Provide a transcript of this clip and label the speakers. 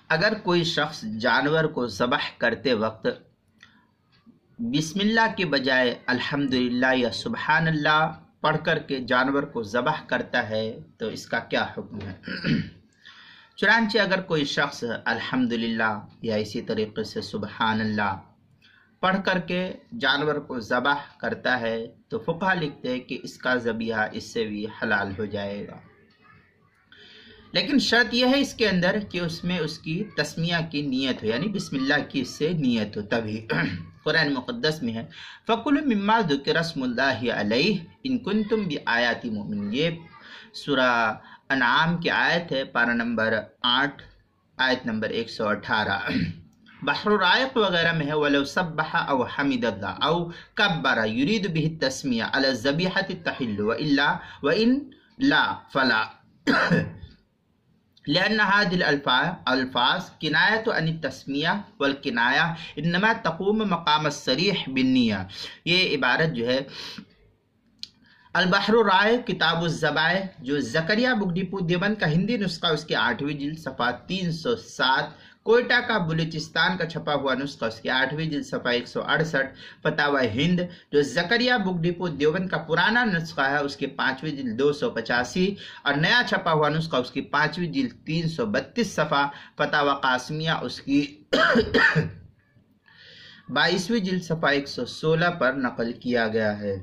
Speaker 1: اگر کوئی شخص جانور کو ذبح کرتے وقت بسم اللہ کے بجائے الحمدللہ یا سبحان اللہ پڑھ کر کے جانور کو ذبح کرتا ہے تو اس کا کیا حکم ہے؟ چنانچہ اگر کوئی شخص الحمدللہ یا اسی طریقے سے سبحان اللہ پڑھ کر کے جانور کو ذبح کرتا ہے تو فقہا لکھتے ہیں کہ اس کا ذبیحہ اس سے بھی حلال ہو جائے گا، لیکن شرط یہ ہے اس کے اندر کہ اس میں اس کی تسمیہ کی نیت ہو، یعنی بسم اللہ کی اس سے نیت ہو تبھی۔ قرآن مقدس میں ہے فَكُلُوا مِمَّا ذُكِرَ اسْمُ اللَّهِ عَلَيْهِ إِن كُنتُم بِآيَاتِ مُؤْمِنِينَ، یہ سورہ انعام کی آیت ہے، پارہ نمبر 8 آیت نمبر 118۔ بحر الرائق وغیرہ میں ہے وَلَوْ سَبَّحَ أَوْ حَمِدَ اللَّهَ أَوْ كَبَّرَ يُرِيدُ بِهِ التَّسْمِيَةَ عَلَى الذَّبِيحَةِ تَحِلُّ وَإِن لَا فَلَا لأن هذه الألفاظ كناية عن التسمية والكناية إنما تقوم مقام الصريح بالنية۔ یہ عبارت جو ہے البحر الرائق کتاب الذبائح جو زکریا بک ڈپو دیوبند کا ہندی نسخہ اس کی 8ویں جلد صفحہ 307، کوئٹہ کا بلوچستان کا چھپا ہوا نسخہ اس کی 8ویں جلد صفحہ 168، فتاوی ہند جو زکریا بک ڈپو دیوبند کا پرانا نسخہ ہے اس کی 5ویں جلد 285، اور نیا چھپا ہوا نسخہ اس کی 5ویں جلد 332 صفحہ، فتاوی قاسمیہ اس کی 22ویں جلد صفحہ 116 پر نقل کیا گیا ہے۔